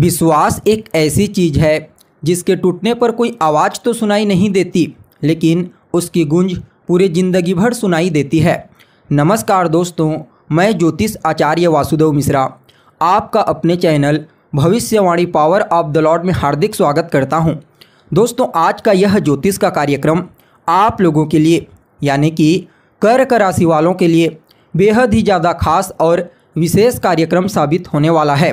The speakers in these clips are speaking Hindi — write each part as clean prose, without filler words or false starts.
विश्वास एक ऐसी चीज़ है जिसके टूटने पर कोई आवाज़ तो सुनाई नहीं देती, लेकिन उसकी गूंज पूरे ज़िंदगी भर सुनाई देती है। नमस्कार दोस्तों, मैं ज्योतिष आचार्य वासुदेव मिश्रा आपका अपने चैनल भविष्यवाणी पावर ऑफ द लॉर्ड में हार्दिक स्वागत करता हूं। दोस्तों, आज का यह ज्योतिष का कार्यक्रम आप लोगों के लिए यानी कि कर्क राशि वालों के लिए बेहद ही ज़्यादा खास और विशेष कार्यक्रम साबित होने वाला है।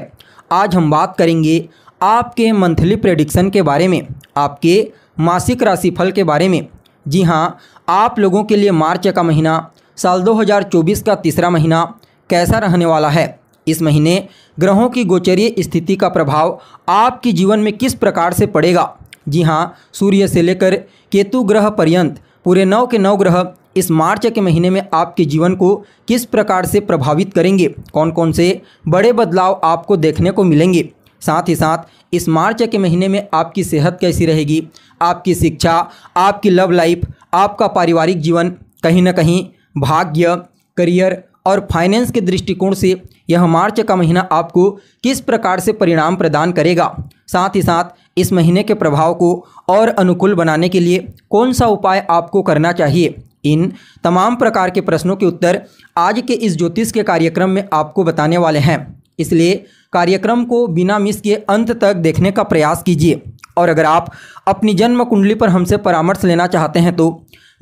आज हम बात करेंगे आपके मंथली प्रेडिक्शन के बारे में, आपके मासिक राशिफल के बारे में। जी हाँ, आप लोगों के लिए मार्च का महीना, साल 2024 का तीसरा महीना कैसा रहने वाला है। इस महीने ग्रहों की गोचरीय स्थिति का प्रभाव आपके जीवन में किस प्रकार से पड़ेगा। जी हाँ, सूर्य से लेकर केतु ग्रह पर्यंत पूरे 9 के 9 ग्रह इस मार्च के महीने में आपके जीवन को किस प्रकार से प्रभावित करेंगे, कौन कौन से बड़े बदलाव आपको देखने को मिलेंगे। साथ ही साथ इस मार्च के महीने में आपकी सेहत कैसी रहेगी, आपकी शिक्षा, आपकी लव लाइफ, आपका पारिवारिक जीवन, कहीं ना कहीं भाग्य, करियर और फाइनेंस के दृष्टिकोण से यह मार्च का महीना आपको किस प्रकार से परिणाम प्रदान करेगा। साथ ही साथ इस महीने के प्रभाव को और अनुकूल बनाने के लिए कौन सा उपाय आपको करना चाहिए, इन तमाम प्रकार के प्रश्नों के उत्तर आज के इस ज्योतिष के कार्यक्रम में आपको बताने वाले हैं। इसलिए कार्यक्रम को बिना मिस किए अंत तक देखने का प्रयास कीजिए। और अगर आप अपनी जन्म कुंडली पर हमसे परामर्श लेना चाहते हैं तो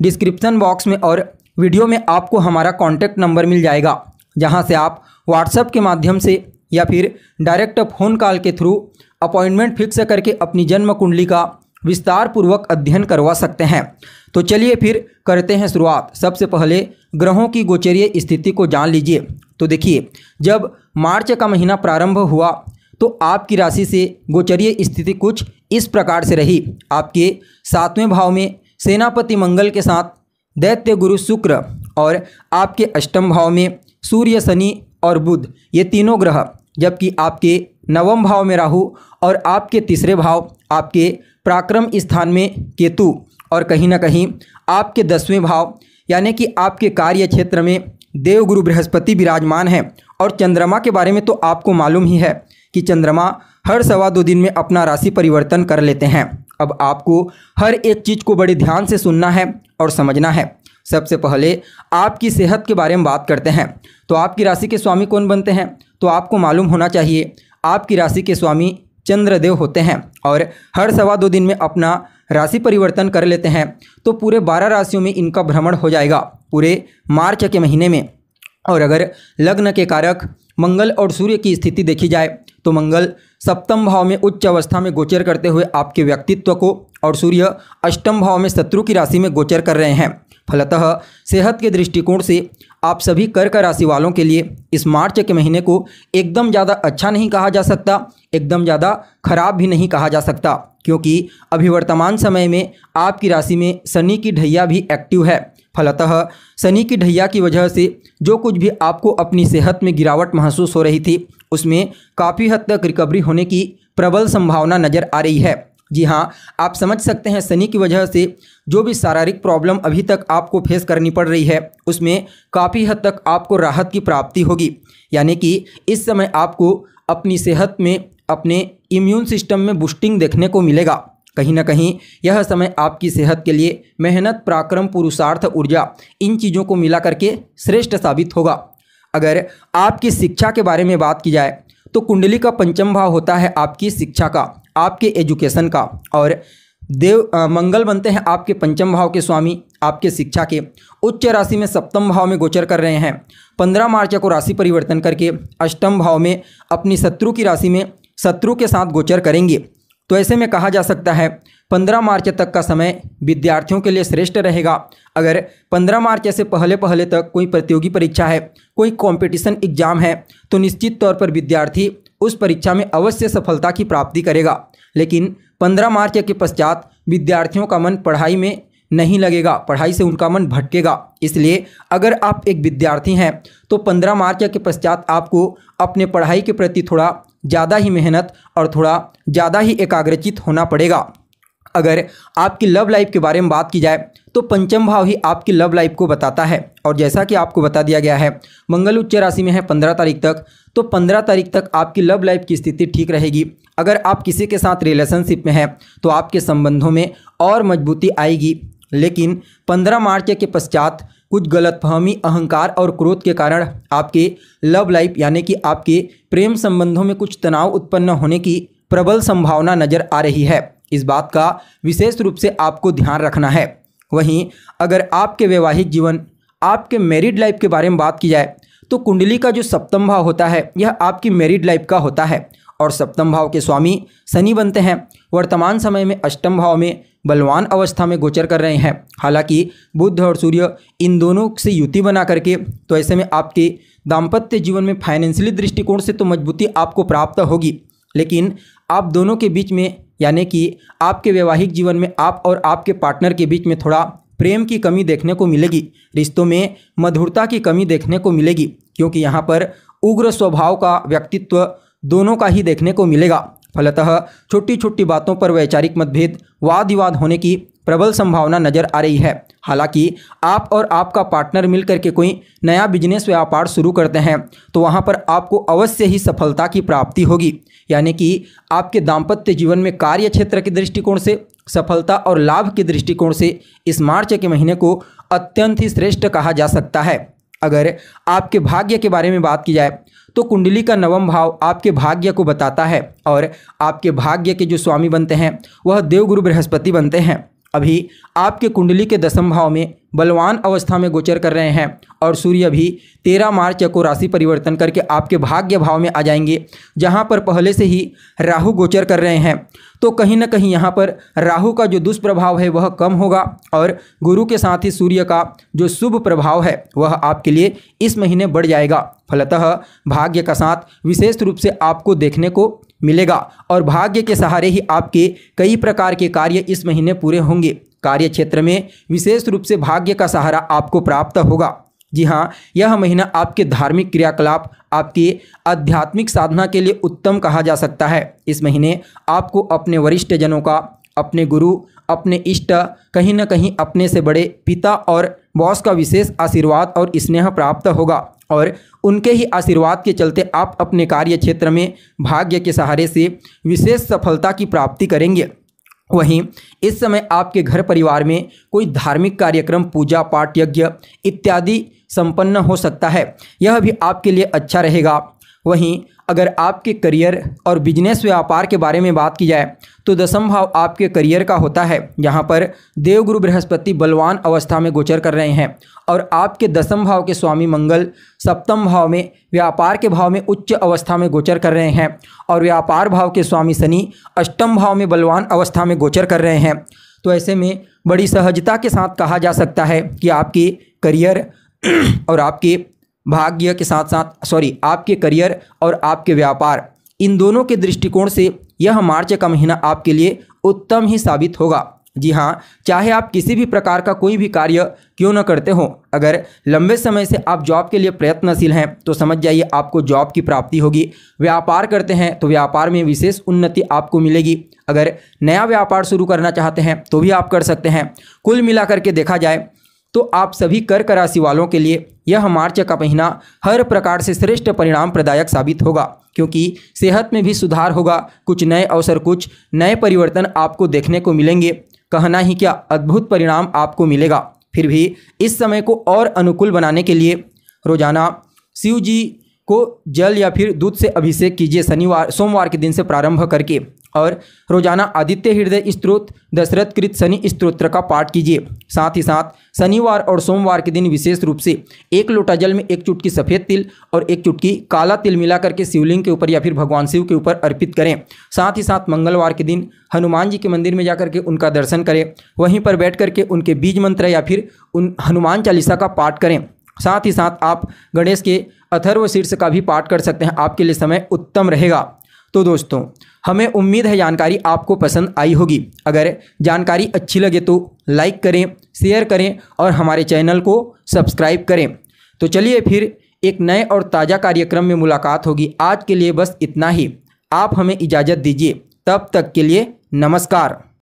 डिस्क्रिप्शन बॉक्स में और वीडियो में आपको हमारा कॉन्टैक्ट नंबर मिल जाएगा, जहां से आप व्हाट्सएप के माध्यम से या फिर डायरेक्ट फ़ोन कॉल के थ्रू अपॉइंटमेंट फिक्स करके अपनी जन्म कुंडली का विस्तार पूर्वक अध्ययन करवा सकते हैं। तो चलिए फिर करते हैं शुरुआत। सबसे पहले ग्रहों की गोचरीय स्थिति को जान लीजिए। तो देखिए, जब मार्च का महीना प्रारंभ हुआ तो आपकी राशि से गोचरीय स्थिति कुछ इस प्रकार से रही। आपके 7वें भाव में सेनापति मंगल के साथ दैत्य गुरु शुक्र और आपके 8वें भाव में सूर्य, शनि और बुध, ये तीनों ग्रह, जबकि आपके 9वें भाव में राहु और आपके 3रे भाव, आपके पराक्रम स्थान में केतु और कहीं ना कहीं आपके 10वें भाव यानी कि आपके कार्य क्षेत्र में देवगुरु बृहस्पति विराजमान है। और चंद्रमा के बारे में तो आपको मालूम ही है कि चंद्रमा हर 2.25 दिन में अपना राशि परिवर्तन कर लेते हैं। अब आपको हर एक चीज़ को बड़े ध्यान से सुनना है और समझना है। सबसे पहले आपकी सेहत के बारे में बात करते हैं। तो आपकी राशि के स्वामी कौन बनते हैं, तो आपको मालूम होना चाहिए आपकी राशि के स्वामी चंद्रदेव होते हैं और हर 2.25 दिन में अपना राशि परिवर्तन कर लेते हैं। तो पूरे 12 राशियों में इनका भ्रमण हो जाएगा पूरे मार्च के महीने में। और अगर लग्न के कारक मंगल और सूर्य की स्थिति देखी जाए तो मंगल 7वें भाव में उच्च अवस्था में गोचर करते हुए आपके व्यक्तित्व को और सूर्य 8वें भाव में शत्रु की राशि में गोचर कर रहे हैं। फलतः सेहत के दृष्टिकोण से आप सभी कर्क राशि वालों के लिए इस मार्च के महीने को एकदम ज़्यादा अच्छा नहीं कहा जा सकता, एकदम ज़्यादा खराब भी नहीं कहा जा सकता, क्योंकि अभी वर्तमान समय में आपकी राशि में शनि की ढैया भी एक्टिव है। फलतः शनि की ढैया की वजह से जो कुछ भी आपको अपनी सेहत में गिरावट महसूस हो रही थी, उसमें काफ़ी हद तक रिकवरी होने की प्रबल संभावना नज़र आ रही है। जी हाँ, आप समझ सकते हैं शनि की वजह से जो भी शारीरिक प्रॉब्लम अभी तक आपको फेस करनी पड़ रही है, उसमें काफ़ी हद तक आपको राहत की प्राप्ति होगी। यानी कि इस समय आपको अपनी सेहत में, अपने इम्यून सिस्टम में बूस्टिंग देखने को मिलेगा। कहीं ना कहीं यह समय आपकी सेहत के लिए मेहनत, पराक्रम, पुरुषार्थ, ऊर्जा, इन चीज़ों को मिला करके श्रेष्ठ साबित होगा। अगर आपकी शिक्षा के बारे में बात की जाए तो कुंडली का 5वां भाव होता है आपकी शिक्षा का, आपके एजुकेशन का, और मंगल बनते हैं आपके 5वें भाव के स्वामी, आपके शिक्षा के। उच्च राशि में 7वें भाव में गोचर कर रहे हैं। 15 मार्च को राशि परिवर्तन करके 8वें भाव में अपनी शत्रु की राशि में शत्रु के साथ गोचर करेंगे। तो ऐसे में कहा जा सकता है 15 मार्च तक का समय विद्यार्थियों के लिए श्रेष्ठ रहेगा। अगर 15 मार्च से पहले तक कोई प्रतियोगी परीक्षा है, कोई कंपटीशन एग्जाम है, तो निश्चित तौर पर विद्यार्थी उस परीक्षा में अवश्य सफलता की प्राप्ति करेगा। लेकिन 15 मार्च के पश्चात विद्यार्थियों का मन पढ़ाई में नहीं लगेगा, पढ़ाई से उनका मन भटकेगा। इसलिए अगर आप एक विद्यार्थी हैं तो 15 मार्च के पश्चात आपको अपने पढ़ाई के प्रति थोड़ा ज़्यादा ही मेहनत और थोड़ा ज़्यादा ही एकाग्रचित होना पड़ेगा। अगर आपकी लव लाइफ के बारे में बात की जाए तो तो पंचम भाव ही आपकी लव लाइफ को बताता है। और जैसा कि आपको बता दिया गया है, मंगल उच्च राशि में है 15 तारीख तक, तो 15 तारीख तक आपकी लव लाइफ की स्थिति ठीक रहेगी। अगर आप किसी के साथ रिलेशनशिप में हैं तो आपके संबंधों में और मजबूती आएगी। लेकिन 15 मार्च के पश्चात कुछ गलतफहमी, अहंकार और क्रोध के कारण आपके लव लाइफ यानी कि आपके प्रेम संबंधों में कुछ तनाव उत्पन्न होने की प्रबल संभावना नजर आ रही है। इस बात का विशेष रूप से आपको ध्यान रखना है। वहीं अगर आपके वैवाहिक जीवन, आपके मैरिड लाइफ के बारे में बात की जाए तो कुंडली का जो सप्तम भाव होता है यह आपकी मैरिड लाइफ का होता है और सप्तम भाव के स्वामी शनि बनते हैं। वर्तमान समय में अष्टम भाव में बलवान अवस्था में गोचर कर रहे हैं। हालांकि बुध और सूर्य इन दोनों से युति बना करके, तो ऐसे में आपके दाम्पत्य जीवन में फाइनेंशियली दृष्टिकोण से तो मजबूती आपको प्राप्त होगी, लेकिन आप दोनों के बीच में यानी कि आपके वैवाहिक जीवन में आप और आपके पार्टनर के बीच में थोड़ा प्रेम की कमी देखने को मिलेगी। रिश्तों में मधुरता की कमी देखने को मिलेगी, क्योंकि यहाँ पर उग्र स्वभाव का व्यक्तित्व दोनों का ही देखने को मिलेगा। फलतः छोटी छोटी बातों पर वैचारिक मतभेद, वाद विवाद होने की प्रबल संभावना नजर आ रही है। हालांकि आप और आपका पार्टनर मिलकर के कोई नया बिजनेस व्यापार शुरू करते हैं तो वहां पर आपको अवश्य ही सफलता की प्राप्ति होगी। यानी कि आपके दाम्पत्य जीवन में कार्य क्षेत्र के दृष्टिकोण से सफलता और लाभ के दृष्टिकोण से इस मार्च के महीने को अत्यंत ही श्रेष्ठ कहा जा सकता है। अगर आपके भाग्य के बारे में बात की जाए तो कुंडली का नवम भाव आपके भाग्य को बताता है और आपके भाग्य के जो स्वामी बनते हैं वह देवगुरु बृहस्पति बनते हैं। अभी आपके कुंडली के दसम भाव में बलवान अवस्था में गोचर कर रहे हैं और सूर्य भी 13 मार्च को राशि परिवर्तन करके आपके भाग्य भाव में आ जाएंगे, जहां पर पहले से ही राहु गोचर कर रहे हैं। तो कहीं ना कहीं यहां पर राहु का जो दुष्प्रभाव है वह कम होगा और गुरु के साथ ही सूर्य का जो शुभ प्रभाव है वह आपके लिए इस महीने बढ़ जाएगा। फलतः भाग्य का साथ विशेष रूप से आपको देखने को मिलेगा और भाग्य के सहारे ही आपके कई प्रकार के कार्य इस महीने पूरे होंगे। कार्य क्षेत्र में विशेष रूप से भाग्य का सहारा आपको प्राप्त होगा। जी हाँ, यह महीना आपके धार्मिक क्रियाकलाप, आपकी आध्यात्मिक साधना के लिए उत्तम कहा जा सकता है। इस महीने आपको अपने वरिष्ठ जनों का, अपने गुरु, अपने इष्ट, कहीं न कहीं अपने से बड़े पिता और बॉस का विशेष आशीर्वाद और स्नेह प्राप्त होगा और उनके ही आशीर्वाद के चलते आप अपने कार्य क्षेत्र में भाग्य के सहारे से विशेष सफलता की प्राप्ति करेंगे। वहीं इस समय आपके घर परिवार में कोई धार्मिक कार्यक्रम, पूजा पाठ, यज्ञ इत्यादि संपन्न हो सकता है, यह भी आपके लिए अच्छा रहेगा। वहीं अगर आपके करियर और बिजनेस व्यापार के बारे में बात की जाए तो दसम भाव आपके करियर का होता है, जहां पर देवगुरु बृहस्पति बलवान अवस्था में गोचर कर रहे हैं और आपके दसम भाव के स्वामी मंगल सप्तम भाव में व्यापार के भाव में उच्च अवस्था में गोचर कर रहे हैं और व्यापार भाव के स्वामी शनि अष्टम भाव में बलवान अवस्था में गोचर कर रहे हैं। तो ऐसे में बड़ी सहजता के साथ कहा जा सकता है कि आपके करियर और आपके भाग्य के साथ साथ आपके करियर और आपके व्यापार, इन दोनों के दृष्टिकोण से यह मार्च का महीना आपके लिए उत्तम ही साबित होगा। जी हाँ, चाहे आप किसी भी प्रकार का कोई भी कार्य क्यों न करते हो, अगर लंबे समय से आप जॉब के लिए प्रयत्नशील हैं तो समझ जाइए आपको जॉब की प्राप्ति होगी। व्यापार करते हैं तो व्यापार में विशेष उन्नति आपको मिलेगी। अगर नया व्यापार शुरू करना चाहते हैं तो भी आप कर सकते हैं। कुल मिलाकर के देखा जाए तो आप सभी कर्क राशि वालों के लिए यह मार्च का महीना हर प्रकार से श्रेष्ठ परिणाम प्रदायक साबित होगा, क्योंकि सेहत में भी सुधार होगा, कुछ नए अवसर, कुछ नए परिवर्तन आपको देखने को मिलेंगे। कहना ही क्या, अद्भुत परिणाम आपको मिलेगा। फिर भी इस समय को और अनुकूल बनाने के लिए रोजाना शिव जी को जल या फिर दूध से अभिषेक कीजिए सोमवार के दिन से प्रारंभ करके, और रोजाना आदित्य हृदय स्तोत्र, दशरथ कृत शनि स्तोत्र का पाठ कीजिए। साथ ही साथ शनिवार और सोमवार के दिन विशेष रूप से 1 लोटा जल में 1 चुटकी सफ़ेद तिल और 1 चुटकी काला तिल मिला करके शिवलिंग के ऊपर या फिर भगवान शिव के ऊपर अर्पित करें। साथ ही साथ मंगलवार के दिन हनुमान जी के मंदिर में जाकर के उनका दर्शन करें, वहीं पर बैठ करके उनके बीज मंत्र या फिर उन हनुमान चालीसा का पाठ करें। साथ ही साथ आप गणेश के अथर्व शीर्ष का भी पाठ कर सकते हैं, आपके लिए समय उत्तम रहेगा। तो दोस्तों, हमें उम्मीद है जानकारी आपको पसंद आई होगी। अगर जानकारी अच्छी लगे तो लाइक करें, शेयर करें और हमारे चैनल को सब्सक्राइब करें। तो चलिए फिर एक नए और ताज़ा कार्यक्रम में मुलाकात होगी। आज के लिए बस इतना ही, आप हमें इजाज़त दीजिए। तब तक के लिए नमस्कार।